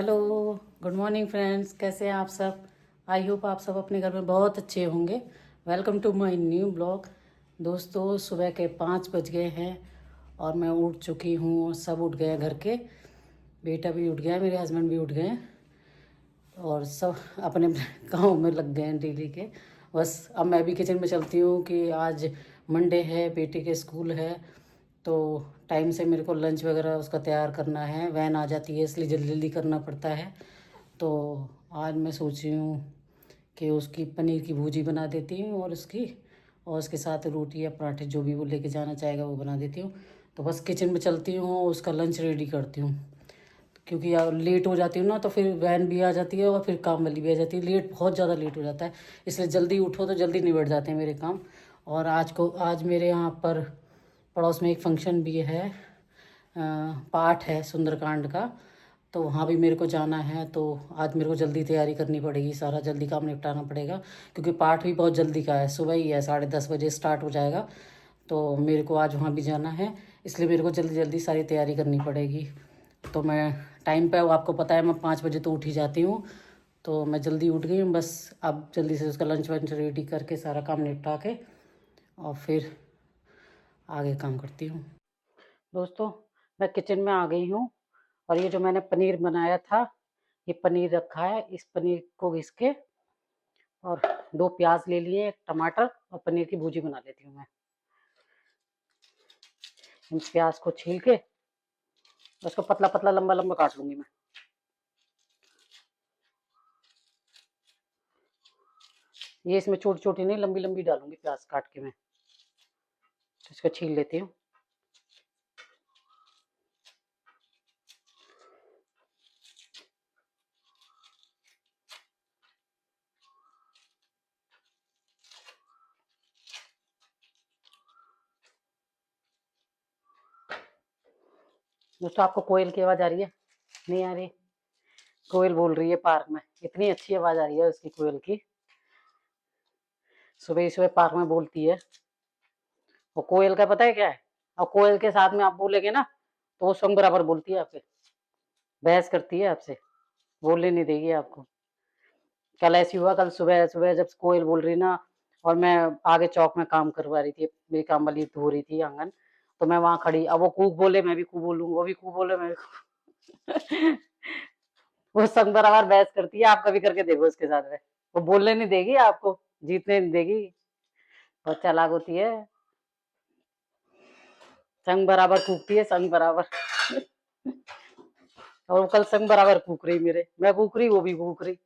Hello, good morning friends. कैसे हैं आप सब? आई होप आप सब अपने घर में बहुत अच्छे होंगे। Welcome to my new blog. दोस्तों, सुबह के 5 बज गए हैं और मैं उठ चुकी हूँ। सब उठ गए हैं घर के। बेटा भी उठ गया है, मेरे हस्बैंड भी उठ गए हैं और सब अपने अपने काम में लग गए हैं डेली के। बस अब मैं भी किचन में चलती हूँ कि आज मंडे है, बेटे के स्कूल है, तो टाइम से मेरे को लंच वगैरह उसका तैयार करना है। वैन आ जाती है इसलिए जल्दी जल्दी करना पड़ता है। तो आज मैं सोच रही हूँ कि उसकी पनीर की भुर्जी बना देती हूँ और उसके साथ रोटी या पराठे जो भी वो लेके जाना चाहेगा वो बना देती हूँ। तो बस किचन में चलती हूँ, उसका लंच रेडी करती हूँ, क्योंकि यार लेट हो जाती हूँ ना तो फिर वैन भी आ जाती है और फिर काम वाली भी आ जाती है। बहुत ज़्यादा लेट हो जाता है, इसलिए जल्दी उठो तो जल्दी निबट जाते हैं मेरे काम। और आज मेरे यहाँ पर पड़ोस में एक फंक्शन भी है, पाठ है सुंदरकांड का, तो वहाँ भी मेरे को जाना है। तो आज मेरे को जल्दी तैयारी करनी पड़ेगी, सारा जल्दी काम निपटाना पड़ेगा, क्योंकि पाठ भी बहुत जल्दी का है, सुबह ही है, 10:30 बजे स्टार्ट हो जाएगा। तो मेरे को आज वहाँ भी जाना है, इसलिए मेरे को जल्दी जल्दी सारी तैयारी करनी पड़ेगी। तो मैं टाइम पे, आपको पता है मैं 5 बजे तो उठ ही जाती हूँ, तो मैं जल्दी उठ गई हूँ। बस अब जल्दी से उसका लंच वंच रेडी करके सारा काम निपटा के और फिर आगे काम करती हूँ। दोस्तों, मैं किचन में आ गई हूँ और ये जो मैंने पनीर बनाया था, ये पनीर रखा है। इस पनीर को घिस के और 2 प्याज ले लिए, 1 टमाटर, और पनीर की भुर्जी बना लेती हूँ मैं। इन प्याज को छील के उसको पतला पतला लंबा लंबा काट लूंगी मैं। ये इसमें छोटी छोटी नहीं, लंबी लंबी डालूंगी प्याज काट के मैं। तो इसको छील लेती हूँ। दोस्तों, आपको कोयल की आवाज़ आ रही है? नहीं आ रही? कोयल बोल रही है पार्क में, इतनी अच्छी आवाज़ आ रही है उसकी, कोयल की। सुबह ही सुबह पार्क में बोलती है। और कोयल का पता है क्या है? और कोयल के साथ में आप बोलेंगे ना तो वो संग बराबर बोलती है आपसे, बहस करती है आपसे, बोलने नहीं देगी आपको। कल ऐसी हुआ, कल सुबह सुबह जब कोयल बोल रही ना, और मैं आगे चौक में काम करवा रही थी, मेरी काम वाली धो रही थी आंगन, तो मैं वहां खड़ी, अब वो कूक बोले मैं भी कूक बोलूँ, वो भी कूक बोले मैं भी वो संग बराबर बहस करती है। आप कभी करके देखो उसके साथ में, वो बोलने नहीं देगी आपको, जीतने नहीं देगी, बहुत चालाक होती है। संग बराबर कूकती है, संग बराबर और वो कल संग बराबर कूक रही मेरे, मैं कूक रही वो भी कूक रही।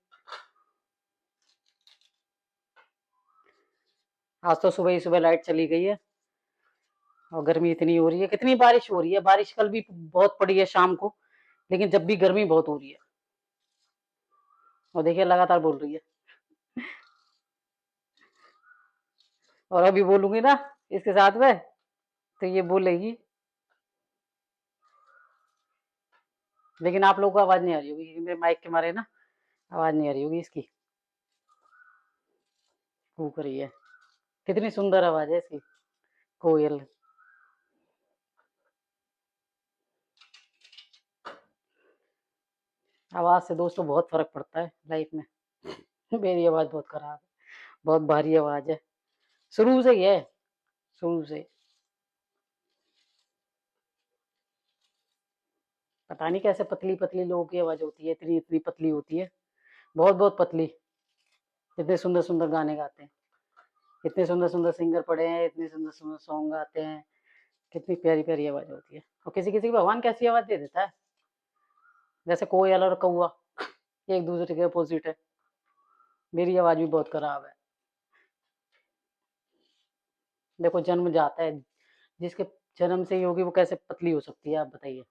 आज तो सुबह ही सुबह लाइट चली गई है और गर्मी इतनी हो रही है। कितनी बारिश हो रही है, बारिश कल भी बहुत पड़ी है शाम को, लेकिन जब भी गर्मी बहुत हो रही है। और देखिए लगातार बोल रही है, और अभी बोलूंगी ना इसके साथ में तो ये बोलेगी, लेकिन आप लोगों को आवाज नहीं आ रही होगी क्योंकि मेरे माइक के मारे ना आवाज नहीं आ रही होगी इसकी। कूक रही है, कितनी सुंदर आवाज है इसकी, कोयल। आवाज से दोस्तों बहुत फर्क पड़ता है लाइफ में। मेरी आवाज बहुत खराब है, बहुत भारी आवाज है, शुरू से ही है, शुरू से। पता नहीं कैसे पतली पतली लोगों की आवाज होती है, इतनी इतनी पतली होती है, बहुत बहुत पतली। इतने सुंदर सुंदर गाने गाते हैं, इतने सुंदर सुंदर सिंगर पड़े हैं, इतने सुंदर सुंदर सॉन्ग गाते हैं, कितनी प्यारी प्यारी आवाज होती है। और किसी किसी की भगवान कैसी आवाज दे देता है, जैसे कोयल और कौआ एक दूसरे के अपोजिट है। मेरी आवाज भी बहुत खराब है। देखो, जन्म जाता है, जिसके जन्म से ही होगी वो कैसे पतली हो सकती है, आप बताइए,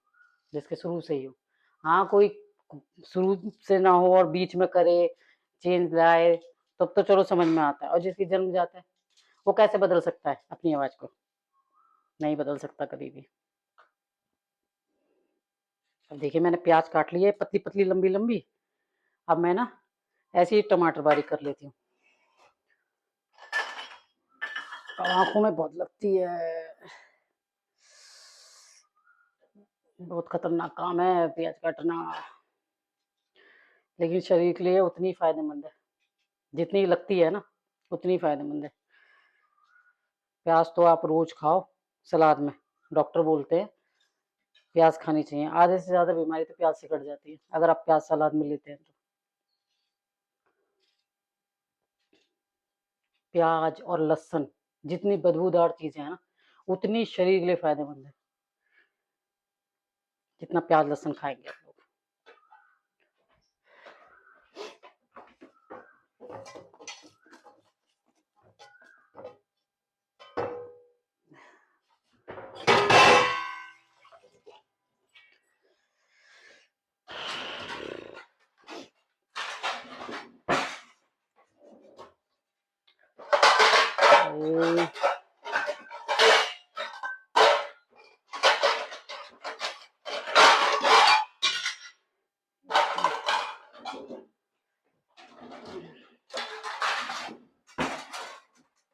जिसके शुरू से ही हो। हाँ, कोई शुरू से ना हो और बीच में करे, चेंज लाए, तब तो चलो समझ में आता है, और जिसकी जन्म जाता है वो कैसे बदल सकता है अपनी आवाज को? नहीं बदल सकता कभी भी। अब देखिए, मैंने प्याज काट ली है पतली पतली लंबी लंबी। अब मैं ना ऐसे ही टमाटर बारीक कर लेती हूँ। आंखों में बहुत लगती है, बहुत खतरनाक काम है प्याज काटना। लेकिन शरीर के लिए उतनी फायदेमंद है, जितनी लगती है ना उतनी फायदेमंद है। प्याज तो आप रोज खाओ सलाद में, डॉक्टर बोलते हैं प्याज खानी चाहिए। आधे से ज्यादा बीमारी तो प्याज से कट जाती है अगर आप प्याज सलाद में लेते हैं तो। प्याज और लहसुन जितनी बदबूदार चीजें हैं ना उतनी शरीर के लिए फायदेमंद है, जितना प्याज लहसुन खाएंगे आप लोग।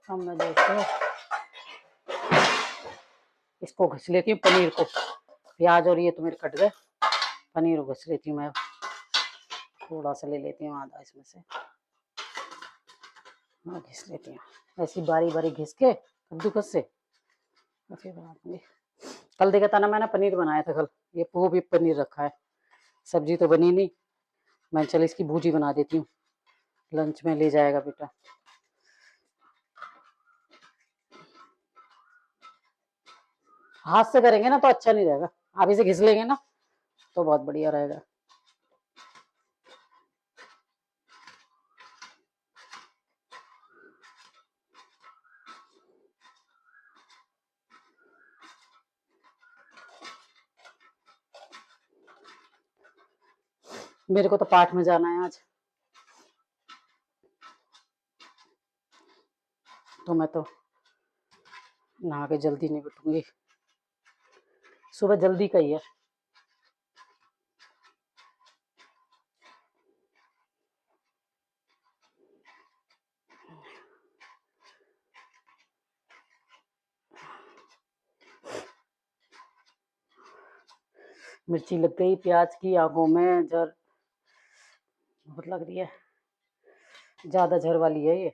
अब मैं दोस्तों इसको घिस लेती हूँ, पनीर को। प्याज और ये तो मेरे कट गए, पनीर को घिस लेती हूँ मैं। थोड़ा सा ले लेती हूँ आधा इसमें से, हाँ घिस लेती हूँ ऐसी बारी बारी घिस के कद्दूकस से फिर बना दूंगी। कल देखा था ना मैंने पनीर बनाया था कल, ये वो भी पनीर रखा है, सब्जी तो बनी नहीं। मैं चल इसकी भुजी बना देती हूँ, लंच में ले जाएगा बेटा। हाथ से करेंगे ना तो अच्छा नहीं रहेगा, आप इसे घिस लेंगे ना तो बहुत बढ़िया रहेगा। मेरे को तो पाठ में जाना है आज, तो मैं तो नहा के जल्दी नहीं बैठूंगी, सुबह जल्दी का ही है। मिर्ची लग गई प्याज की, आंखों में जर बहुत लग रही है, ज्यादा झर वाली है ये।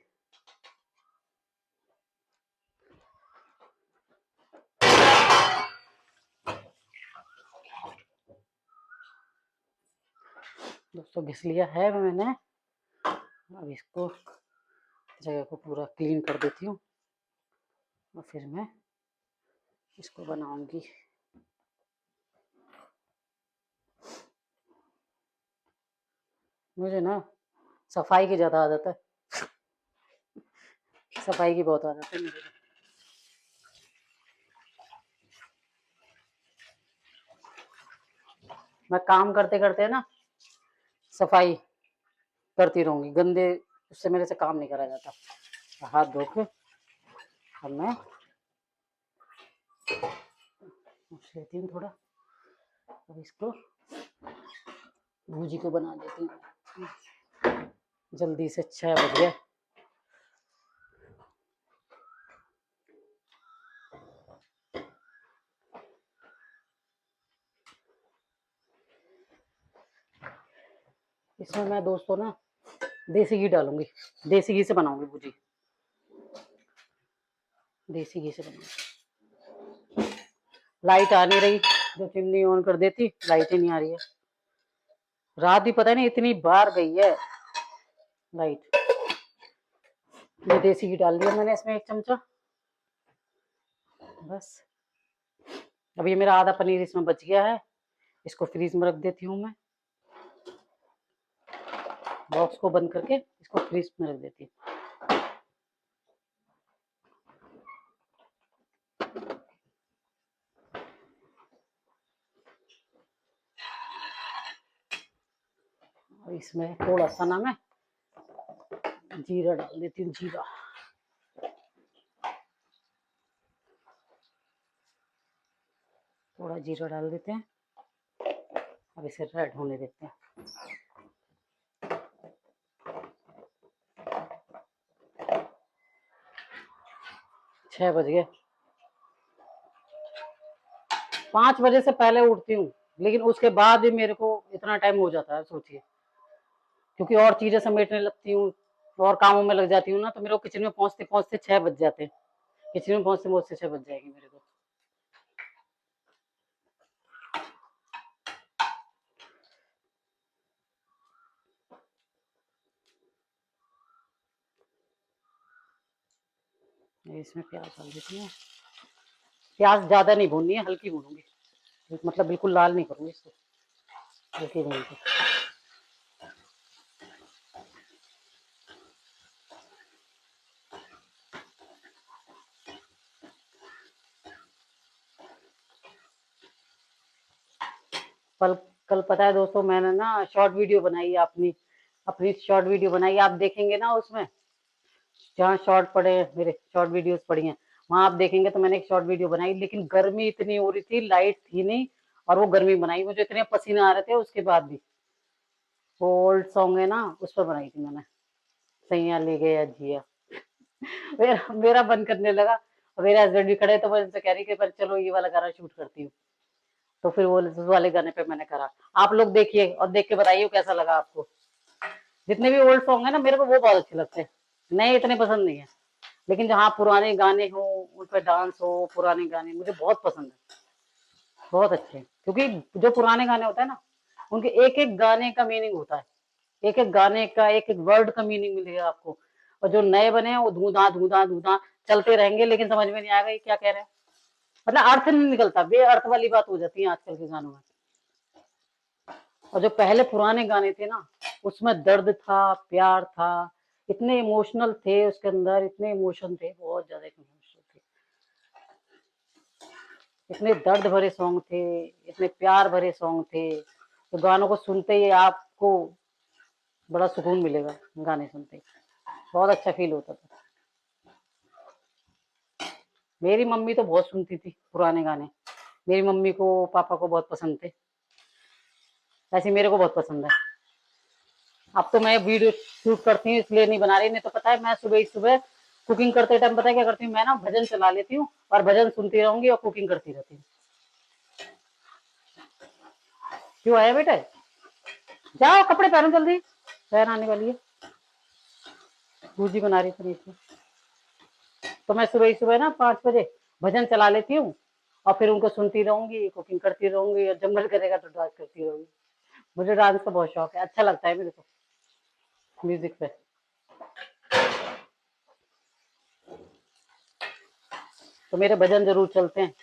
दोस्तों घिस लिया है मैंने, अब इसको जगह को पूरा क्लीन कर देती हूँ और फिर मैं इसको बनाऊंगी। मुझे ना सफाई की ज्यादा आदत है, सफाई की बहुत आदत है मुझे। मैं काम करते करते ना सफाई करती रहूंगी, गंदे उससे मेरे से काम नहीं करा जाता। हाथ धो के अब मैं लेती हूँ थोड़ा, अब इसको भूजी को बना देती हूँ जल्दी से। 6 बज गए। इसमें मैं दोस्तों ना देसी घी डालूंगी, देसी घी से बनाऊंगी भुजी, देसी घी से बनाऊंगी। लाइट आ नहीं रही, जो चिमनी ऑन कर देती लाइट ही नहीं आ रही है। रात भी पता नहीं इतनी बार गई है लाइट। ये देसी घी डाल दिया मैंने इसमें 1 चमचा, बस। अब ये मेरा आधा पनीर इसमें बच गया है, इसको फ्रीज में रख देती हूँ मैं। बॉक्स को बंद करके इसको फ्रीज में रख देती हूँ। और इसमें थोड़ा सा ना मैं जीरा डाल देती हूँ, जीरा। थोड़ा जीरा डाल देते हैं, अब इसे रेड होने देते हैं। 6 बज गए। 5 बजे से पहले उठती हूँ, लेकिन उसके बाद भी मेरे को इतना टाइम हो जाता है, सोचिए। क्योंकि और चीजें समेटने लगती हूँ और कामों में लग जाती हूँ ना, तो मेरे को किचन में पहुंचते पहुंचते 6 बज जाते हैं। किचन में पहुंचते पहुंचते 6 बज जाएगी मेरे को। इसमें प्याज डाल देती हूँ। प्याज ज्यादा नहीं भूननी है, हल्की भूनूंगी, मतलब बिल्कुल लाल नहीं करूंगी इसको, हल्की भून के। कल कल पता है दोस्तों, मैंने ना शॉर्ट वीडियो बनाई है, अपनी अपनी शॉर्ट वीडियो बनाई है। आप देखेंगे ना उसमें, जहाँ शॉर्ट पड़े मेरे शॉर्ट वीडियोस पड़ी हैं, वहां आप देखेंगे तो मैंने एक शॉर्ट वीडियो बनाई, लेकिन गर्मी इतनी हो रही थी, लाइट थी नहीं, और वो गर्मी बनाई, मुझे इतने पसीने आ रहे थे उसके बाद भी। वो ओल्ड सॉन्ग है ना, उस पर बनाई थी मैंने, सैया ले गया जिया। मेरा मन करने लगा, और मेरे हस्बैंड भी खड़े, तो मैं उनसे कह रही कि पर चलो ये वाला गाना शूट करती हूँ। तो फिर वो उस वाले गाने पे मैंने करा। आप लोग देखिए और देख के बताइए कैसा लगा आपको। जितने भी ओल्ड सॉन्ग है ना, मेरे को वो बहुत अच्छे लगते हैं, नए इतने पसंद नहीं है, लेकिन जहाँ पुराने गाने हो, उन पर डांस हो, पुराने गाने मुझे बहुत पसंद है, बहुत अच्छे। क्योंकि जो पुराने गाने होते हैं ना, उनके एक एक गाने का मीनिंग होता है, एक एक गाने का एक एक वर्ड का मीनिंग मिलेगा आपको। और जो नए बने हैं वो धूधा धूधा धूधा चलते रहेंगे, लेकिन समझ में नहीं आएगा ये क्या कह रहे हैं, मतलब अर्थ नहीं निकलता, बेअर्थ वाली बात हो जाती है आजकल के गानों में। और जो पहले पुराने गाने थे ना, उसमें दर्द था, प्यार था, इतने इमोशनल थे उसके अंदर, इतने इमोशन थे, बहुत ज्यादा इमोशन थे, इतने दर्द भरे सॉन्ग थे, इतने प्यार भरे सॉन्ग थे। तो गानों को सुनते ही आपको बड़ा सुकून मिलेगा, गाने सुनते ही बहुत अच्छा फील होता था। मेरी मम्मी तो बहुत सुनती थी पुराने गाने, मेरी मम्मी को पापा को बहुत पसंद थे, ऐसे मेरे को बहुत पसंद है। अब तो मैं वीडियो शूट करती हूँ इसलिए नहीं बना रही, नहीं तो पता है मैं सुबह ही सुबह कुकिंग करते टाइम पता है क्या करती हूँ, मैं ना भजन चला लेती हूँ और भजन सुनती रहूंगी और कुकिंग करती रहती हूँ। क्यों आया बेटा, जाओ कपड़े पहनो जल्दी, बहन आने वाली है, भूजी बना रही थी इसमें। तो मैं सुबह ही सुबह ना 5 बजे भजन चला लेती हूँ और फिर उनको सुनती रहूंगी, कुकिंग करती रहूंगी, और जब मन करेगा तो डांस करती रहूंगी। मुझे डांस का बहुत शौक है, अच्छा लगता है मेरे को म्यूजिक पे। तो मेरे भजन जरूर चलते हैं।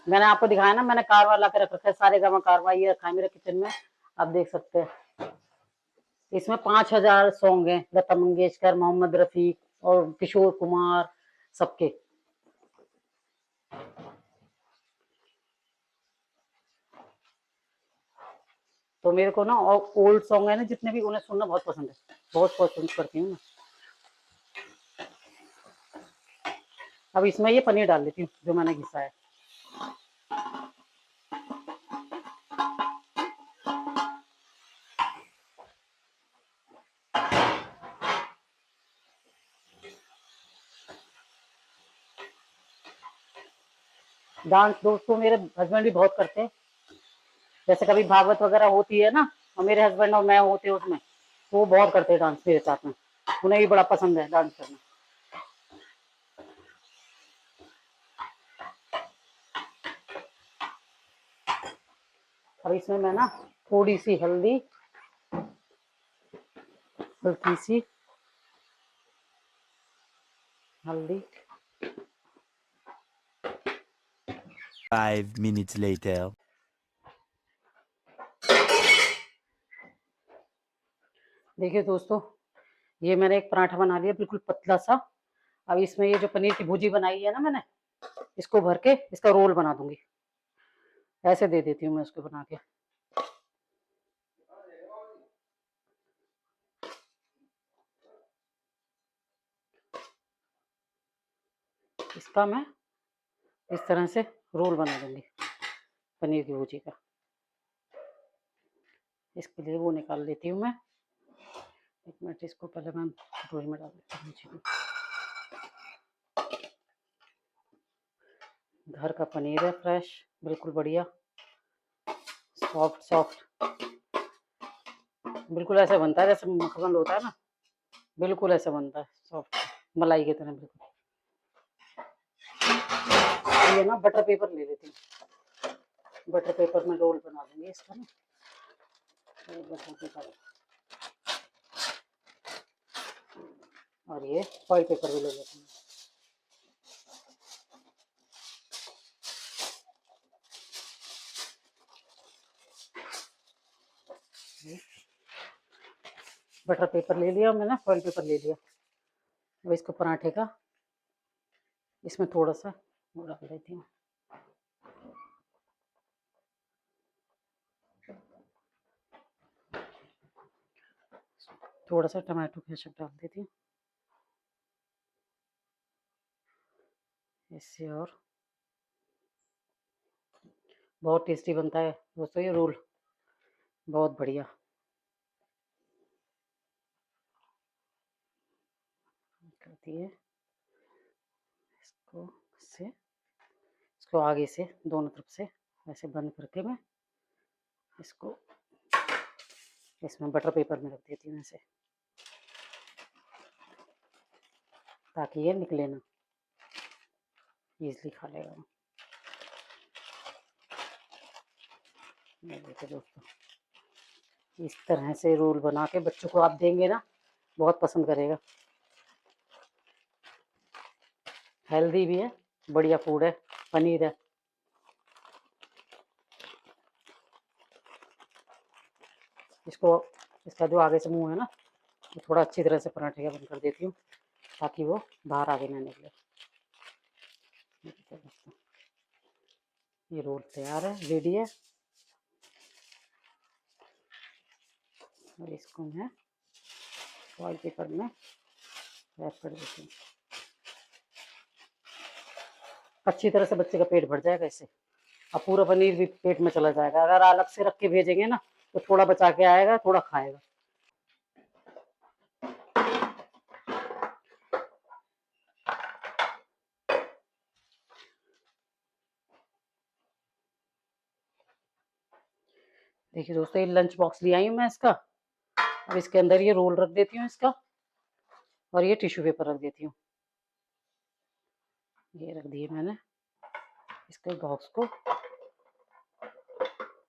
मैंने आपको दिखाया ना, मैंने कारवा ला के रख रखा है, सारे गामा कारवा ये रखा है मेरे किचन में, आप देख सकते हैं। इसमें 5,000 सॉन्ग हैं, लता मंगेशकर, मोहम्मद रफी और किशोर कुमार, सबके। तो मेरे को ना ओल्ड सॉन्ग है ना जितने भी, उन्हें सुनना बहुत पसंद है, बहुत पसंद करती हूँ मैं। अब इसमें ये पनीर डाल देती हूँ जो मैंने घिसा है। डांस दोस्तों मेरे हस्बैंड भी बहुत करते हैं, जैसे कभी भागवत वगैरह होती है ना, और मेरे हस्बैंड और मैं होते हैं उसमें, तो वो बहुत करते हैं डांस मेरे साथ में, उन्हें भी बड़ा पसंद है डांस करना। अब इसमें मैं ना थोड़ी सी हल्दी, हल्की सी हल्दी। 5 minutes later. देखिए दोस्तों, ये मैंने एक पराठा बना लिया बिल्कुल पतला सा। अब इसमें ये जो पनीर की भुजी बनाई है ना मैंने, इसको भर के इसका रोल बना दूंगी, ऐसे दे देती हूँ मैं उसको बना के। इसका मैं इस तरह से रोल बना दूंगी पनीर की भुजी का। इसके लिए वो निकाल लेती हूँ मैं, एक मिनट, इसको पहले मैं कटोरी में डाल देती हूँ भुजी को। घर का पनीर है, फ्रेश, बिल्कुल बढ़िया, सॉफ्ट सॉफ्ट, बिल्कुल ऐसा बनता है जैसे मक्खन होता है ना, बिल्कुल ऐसा बनता है, सॉफ्ट मलाई की तरह बिल्कुल। ये ना बटर पेपर ले लेती हूँ, बटर पेपर में रोल बना दूंगी इसका ना। बटर पेपर और ये फॉइल पेपर भी ले लेती हूँ। बटर पेपर ले लिया मैंने, फॉइल पेपर ले लिया। अब इसको पराठे का इसमें थोड़ा सा वो डाल देती हूँ, थोड़ा सा टमाटो केचप डाल देती हूँ इससे, और बहुत टेस्टी बनता है दोस्तों ये रोल, बहुत बढ़िया। करती है इसको से, इसको आगे से दोनों तरफ से ऐसे बंद करके मैं इसको इसमें बटर पेपर में रख देती हूँ ऐसे, ताकि ये निकले ना, ईजली खा लेगा वो। ये देखो दोस्तों, इस तरह से रोल बना के बच्चों को आप देंगे ना, बहुत पसंद करेगा। हेल्दी भी है, बढ़िया फूड है, पनीर है। इसको इसका जो आगे से मुंह है ना, वो थोड़ा अच्छी तरह से पराठे का बंद कर देती हूँ, ताकि वो बाहर आगे ना निकले। ये रोल तैयार है, रेडी है। और इसको मैं फॉइल पेपर में रैप कर देती हूँ, अच्छी तरह से बच्चे का पेट भर जाएगा इससे, अब पूरा पनीर भी पेट में चला जाएगा। अगर अलग से रख के भेजेंगे ना, तो थोड़ा बचा के आएगा, थोड़ा खाएगा। देखिए दोस्तों, ये लंच बॉक्स ले आई हूँ मैं इसका। अब इसके अंदर ये रोल रख देती हूँ इसका, और ये टिश्यू पेपर रख देती हूँ। ये रख दिए मैंने, इसके बॉक्स को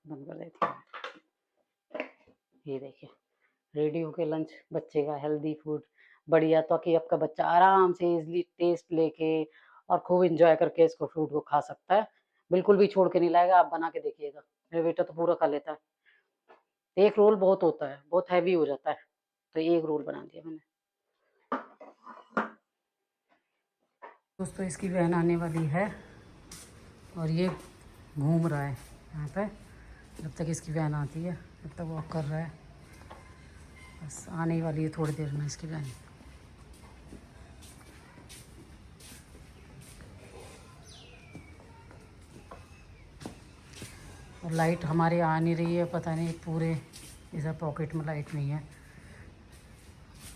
बंद कर देती हूँ। ये देखिए, रेडी हो के लंच बच्चे का, हेल्दी फूड बढ़िया, तो कि आपका बच्चा आराम से इजली टेस्ट लेके और खूब इंजॉय करके इसको फूड को खा सकता है। बिल्कुल भी छोड़ के नहीं लाएगा, आप बना के देखिएगा। मेरा बेटा तो पूरा खा लेता है। एक रोल बहुत होता है, बहुत हैवी हो जाता है, तो एक रोल बना दिया मैंने। दोस्तों, इसकी बहन आने वाली है और ये घूम रहा है यहाँ पे, जब तक इसकी बहन आती है तब तक वॉक कर रहा है। बस आने वाली है थोड़ी देर में इसकी बहन। और लाइट हमारे आ नहीं रही है, पता नहीं, पूरे इधर पॉकेट में लाइट नहीं है,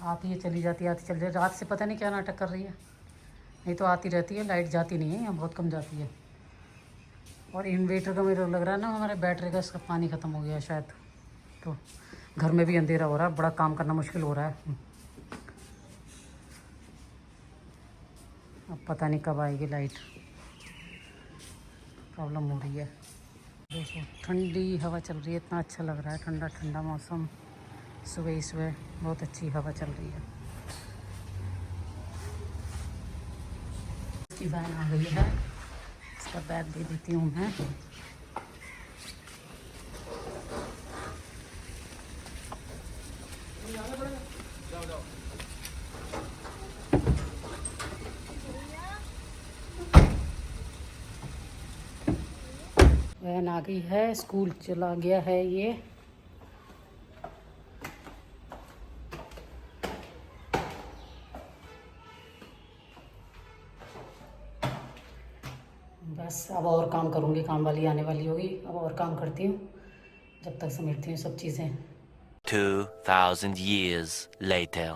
आती है चली जाती है, आती चली जाती। रात से पता नहीं क्या नाटक कर रही है, नहीं तो आती रहती है, लाइट जाती नहीं है, यहाँ बहुत कम जाती है। और इन्वेटर का मेरे लग रहा है ना, हमारे बैटरी का इसका पानी ख़त्म हो गया शायद, तो घर में भी अंधेरा हो रहा है, बड़ा काम करना मुश्किल हो रहा है। अब पता नहीं कब आएगी लाइट, प्रॉब्लम हो रही है। देखो, ठंडी हवा चल रही है, इतना अच्छा लग रहा है, ठंडा ठंडा मौसम, सुबह ही सुबह बहुत अच्छी हवा चल रही है। इसकी वैन आ गई है, इसका बैग दे देती हूँ मैं। वैन आ गई है, स्कूल चला गया है ये। बस अब और काम करूँगी, काम वाली आने वाली होगी, अब और काम करती हूँ, जब तक समेटती हूँ सब चीज़ें। 2000 years later.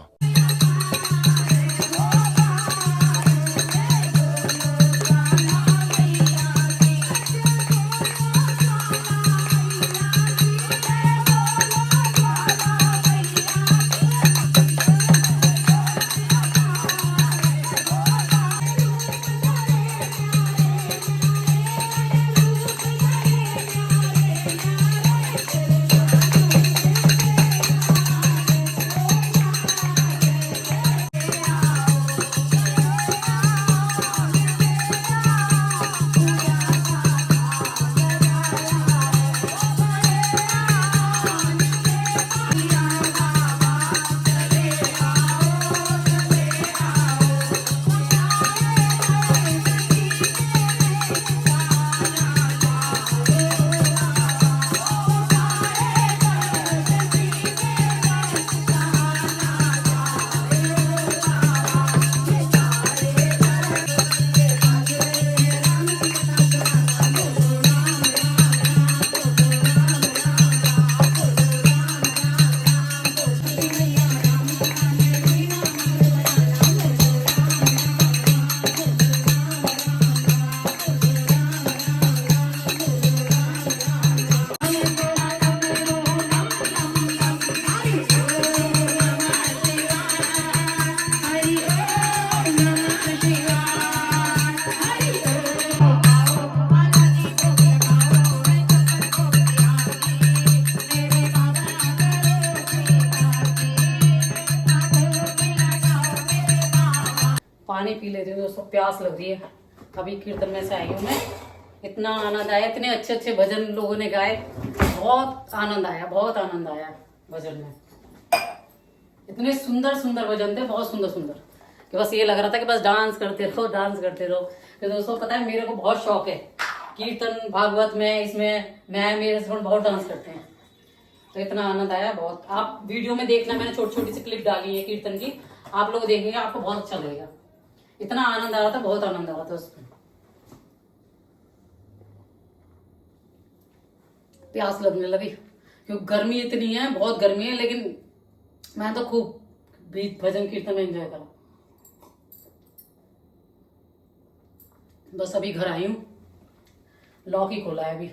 पानी पी लेती हूँ दोस्तों, प्यास लग रही है। अभी कीर्तन में से आई हूँ मैं, इतना आनंद आया, इतने अच्छे अच्छे भजन लोगों ने गाए, बहुत आनंद आया, बहुत आनंद आया भजन में। इतने सुंदर सुंदर भजन थे, बहुत सुंदर सुंदर, कि बस ये लग रहा था कि बस डांस करते रहो, डांस करते रहो। तो दोस्तों पता है मेरे को बहुत शौक है कीर्तन भागवत में, इसमें मैं मेरे हस्बैंड बहुत डांस करते हैं, तो इतना आनंद आया बहुत। आप वीडियो में देखना, मैंने छोटी छोटी सी क्लिप डाली है कीर्तन की, आप लोग देखेंगे आपको बहुत अच्छा लगेगा। इतना आनंद आ रहा था, बहुत आनंद आ रहा था उसमें। प्यास लगने लगी क्योंकि गर्मी इतनी है, बहुत गर्मी है, लेकिन मैं तो खूब भी भजन कीर्तन में एंजॉय करा। बस अभी घर आई हूँ, लॉक ही खोला है अभी।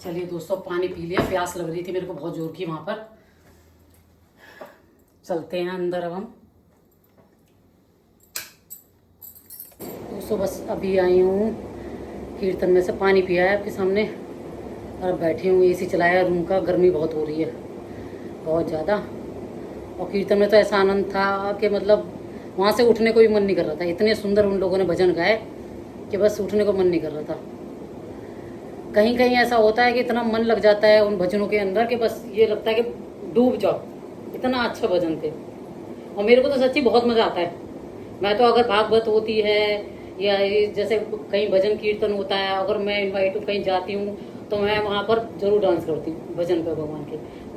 चलिए दोस्तों, पानी पी लिया, प्यास लग रही थी मेरे को बहुत जोर की वहां पर। चलते हैं अंदर अब हम। दोस्तों बस अभी आई हूँ कीर्तन में से, पानी पिया है आपके सामने और अब बैठी हूँ। एसी चलाया रूम का, गर्मी बहुत हो रही है, बहुत ज़्यादा। और कीर्तन में तो ऐसा आनंद था कि मतलब वहाँ से उठने को भी मन नहीं कर रहा था, इतने सुंदर उन लोगों ने भजन गाए कि बस उठने को मन नहीं कर रहा था। कहीं कहीं ऐसा होता है कि इतना मन लग जाता है उन भजनों के अंदर कि बस ये लगता है कि डूब जाओ, इतना अच्छा भजन थे। और मेरे को तो सच्ची बहुत मज़ा आता है। मैं तो अगर भागवत होती है या जैसे कहीं भजन कीर्तन होता है, अगर मैं इनवाइट कहीं जाती हूँ तो मैं वहाँ पर जरूर डांस करती हूँ भजन पे।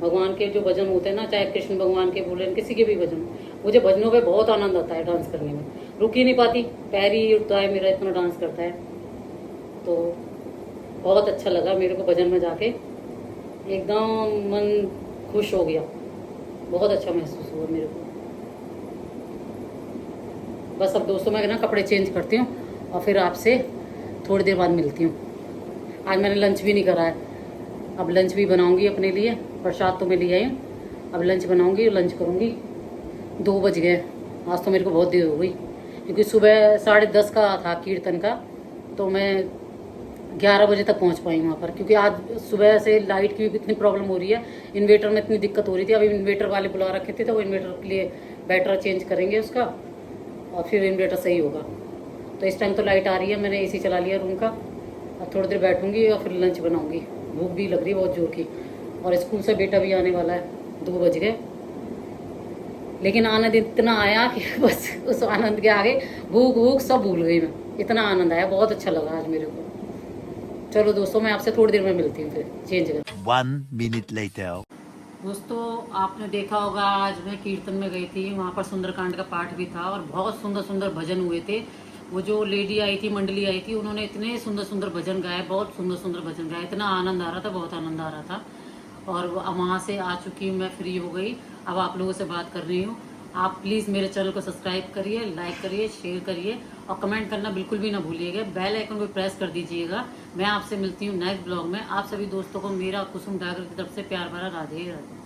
भगवान के जो भजन होते हैं ना, चाहे कृष्ण भगवान के बोले, किसी के भी भजन, मुझे भजनों पे बहुत आनंद आता है डांस करने में। रुक ही नहीं पाती, पैर ही उठता है मेरा, इतना डांस करता है। तो बहुत अच्छा लगा मेरे को भजन में जाके, एकदम मन खुश हो गया, बहुत अच्छा महसूस हुआ मेरे को। बस अब दोस्तों मैं ना कपड़े चेंज करती हूँ और फिर आपसे थोड़ी देर बाद मिलती हूँ। आज मैंने लंच भी नहीं करा है, अब लंच भी बनाऊँगी अपने लिए। प्रसाद तो मैं ले आई हूँ, अब लंच बनाऊँगी, लंच करूँगी। 2 बज गए, आज तो मेरे को बहुत देर हो गई, क्योंकि सुबह 10:30 का था कीर्तन का, तो मैं 11 बजे तक पहुंच पाई वहाँ पर, क्योंकि आज सुबह से लाइट की भी इतनी प्रॉब्लम हो रही है, इन्वेटर में इतनी दिक्कत हो रही थी। अभी इन्वेटर वाले बुला रखे थे, तो वो इन्वेटर के लिए बैटरी चेंज करेंगे उसका, और फिर इन्वेटर सही होगा। तो इस टाइम तो लाइट आ रही है, मैंने एसी चला लिया रूम का। अब थोड़ी देर बैठूंगी और फिर लंच बनाऊंगी, भूख भी लग रही है बहुत जोर की। और स्कूल से बेटा भी आने वाला है, 2 बज गए, लेकिन आनंद इतना आया कि बस उस आनंद के आगे भूख सब भूल गई मैं। इतना आनंद आया, बहुत अच्छा लगा आज मेरे को। चलो दोस्तों, मैं आपसे थोड़ी देर में मिलती हूँ फिर चेंज कर। 1 minute later. दोस्तों आपने देखा होगा, आज मैं कीर्तन में गई थी, वहाँ पर सुंदरकांड का पाठ भी था और बहुत सुंदर सुंदर भजन हुए थे। वो जो लेडी आई थी, मंडली आई थी, उन्होंने इतने सुंदर सुंदर भजन गाए, बहुत सुंदर सुंदर भजन गाए, इतना आनंद आ रहा था, बहुत आनंद आ रहा था। और वहाँ से आ चुकी हूँ मैं, फ्री हो गई, अब आप लोगों से बात कर रही हूँ। आप प्लीज़ मेरे चैनल को सब्सक्राइब करिए, लाइक करिए, शेयर करिए और कमेंट करना बिल्कुल भी ना भूलिएगा। बेल आइकन को प्रेस कर दीजिएगा। मैं आपसे मिलती हूँ नेक्स्ट ब्लॉग में। आप सभी दोस्तों को मेरा कुसुम डागर की तरफ से प्यार भरा राधे राधे।